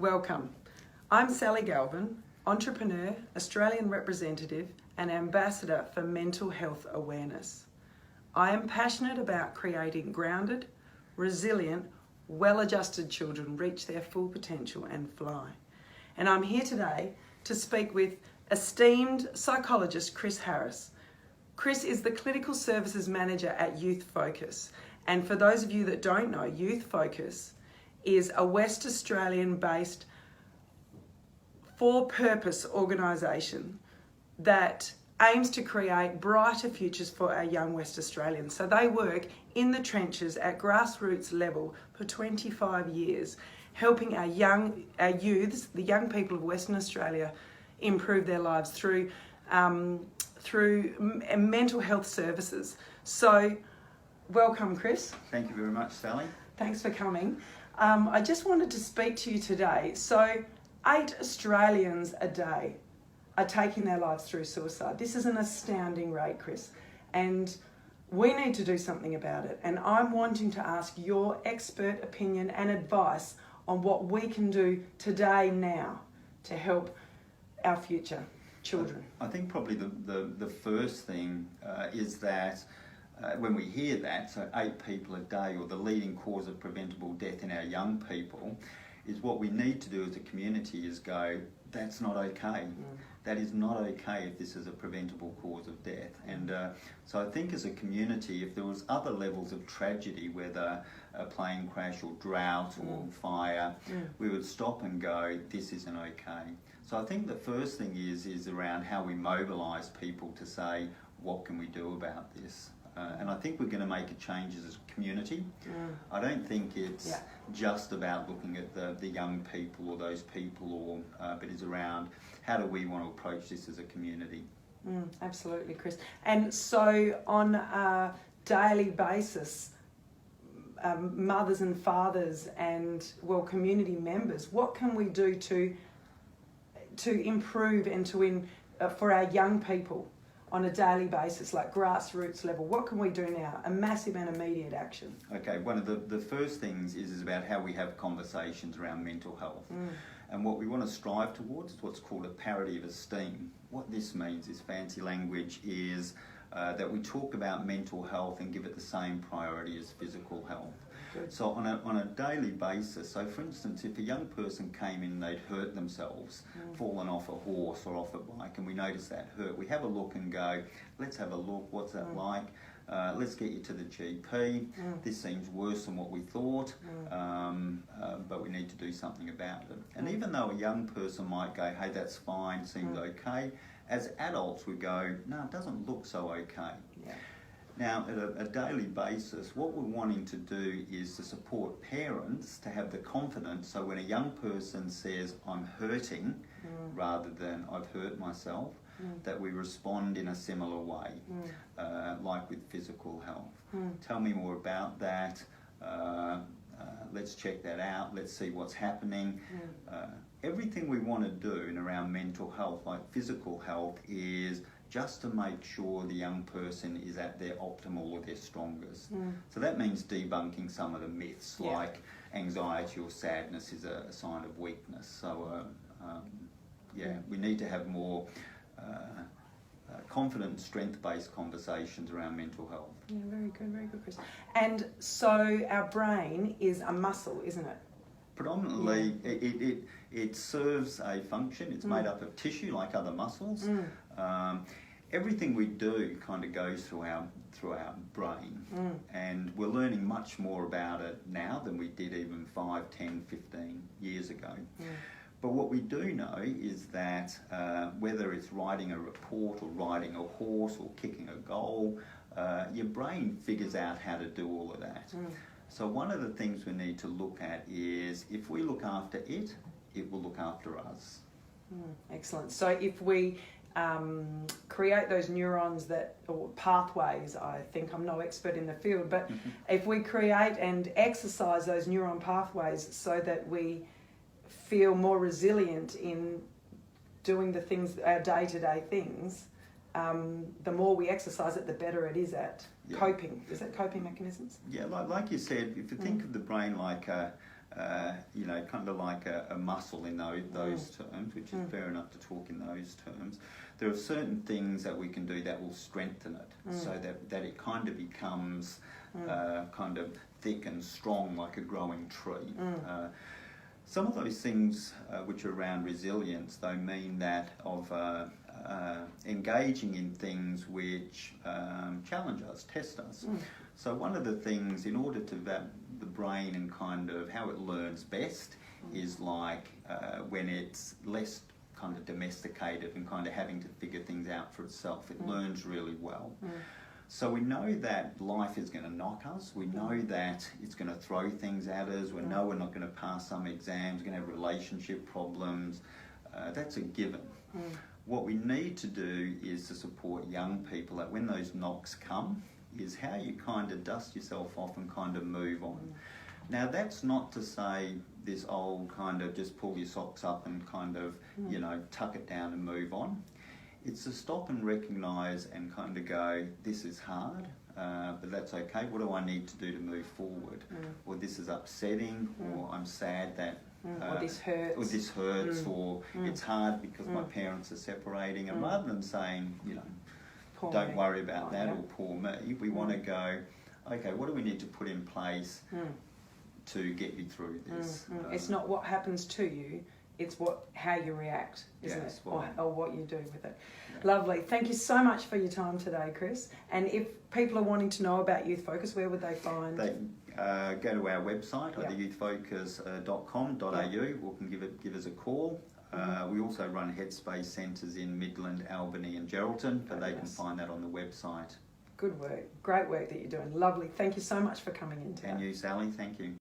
Welcome. I'm Sally Galvin, entrepreneur, Australian representative and ambassador for mental health awareness. I am passionate about creating grounded, resilient, well-adjusted children reach their full potential and fly. And I'm here today to speak with esteemed psychologist Chris Harris. Chris is the Clinical Services Manager at Youth Focus. And for those of you that don't know, Youth Focus is a West Australian-based for-purpose organisation that aims to create brighter futures for our young West Australians. So they work in the trenches at grassroots level for 25 years, helping our youths, the young people of Western Australia, improve their lives through mental health services. So, welcome, Chris. Thank you very much, Sally. Thanks for coming. I just wanted to speak to you today. So, 8 Australians a day are taking their lives through suicide. This is an astounding rate, Chris, and we need to do something about it. And I'm wanting to ask your expert opinion and advice on what we can do today, now, to help our future children. I think probably the first thing is that when we hear that, so 8 people a day, or the leading cause of preventable death in our young people, is what we need to do as a community is go, that's not okay. That is not okay if this is a preventable cause of death. And so I think as a community, if there was other levels of tragedy, whether a plane crash or drought or fire, we would stop and go, this isn't okay. So I think the first thing is around how we mobilise people to say, what can we do about this? And I think we're going to make a change as a community. I don't think it's just about looking at the young people or those people, but it's around how do we want to approach this as a community. Absolutely, Chris. And so on a daily basis, mothers and fathers and, community members, what can we do to improve and for our young people on a daily basis, like grassroots level? What can we do now? A massive and immediate action. Okay, one of the first things is about how we have conversations around mental health. And what we want to strive towards is what's called a parity of esteem. What this means is fancy language is that we talk about mental health and give it the same priority as physical health. Good. So on a daily basis, so for instance, if a young person came in and they'd hurt themselves, fallen off a horse or off a bike, and we notice that hurt, we have a look and go, let's have a look, what's that like? Let's get you to the GP. This seems worse than what we thought, but we need to do something about it. And even though a young person might go, hey, that's fine, seems okay, as adults we go, no, it doesn't look so okay. Yeah. Now, at a daily basis, what we're wanting to do is to support parents to have the confidence, so when a young person says, I'm hurting, rather than I've hurt myself, that we respond in a similar way, like with physical health. Tell me more about that. Let's check that out. Let's see what's happening. Everything we want to do in around mental health, like physical health, is just to make sure the young person is at their optimal or their strongest. So that means debunking some of the myths, like anxiety or sadness is a sign of weakness. So we need to have more confident, strength-based conversations around mental health. Yeah, very good, Chris. And so our brain is a muscle, isn't it? Predominantly, it serves a function. It's made up of tissue like other muscles. Everything we do kind of goes through our brain, and we're learning much more about it now than we did even 5, 10, 15 years ago. But what we do know is that whether it's writing a report or riding a horse or kicking a goal, your brain figures out how to do all of that. So one of the things we need to look at is if we look after it, it will look after us. Excellent. So if we create those neurons or pathways, I think I'm no expert in the field, but if we create and exercise those neuron pathways so that we feel more resilient in doing the things, our day-to-day things, the more we exercise it, the better it is at coping. Is that coping mechanisms? Yeah, like you said, if you think of the brain like a you know, kind of like a muscle in those terms, which is fair enough to talk in those terms. There are certain things that we can do that will strengthen it, so that it kind of becomes kind of thick and strong like a growing tree. Some of those things which are around resilience, though, mean that of engaging in things which challenge us, test us. So one of the things, in order to the brain and kind of how it learns best, is like when it's less kind of domesticated and kind of having to figure things out for itself. It learns really well. So we know that life is going to knock us. We know that it's going to throw things at us. We know we're not going to pass some exams. We're going to have relationship problems. That's a given. What we need to do is to support young people that when those knocks come, is how you kind of dust yourself off and kind of move on. Now, that's not to say this old kind of just pull your socks up and kind of, you know, tuck it down and move on. It's to stop and recognise and kind of go, this is hard, but that's okay. What do I need to do to move forward? Or this is upsetting, or I'm sad that... or this hurts. Or this hurts, or it's hard because my parents are separating. And rather than saying, you know, Poor don't me. worry about that, or poor me, we want to go, okay, what do we need to put in place to get you through this? It's not what happens to you, it's how you react, isn't it? Or what you do with it. Yeah. Lovely. Thank you so much for your time today, Chris. And if people are wanting to know about Youth Focus, where would they find? They go to our website, either youthfocus.com.au, or can give us a call. We also run Headspace centres in Midland, Albany and Geraldton, but they can find that on the website. Good work. Great work that you're doing. Lovely. Thank you so much for coming in today. And you, Sally. Thank you.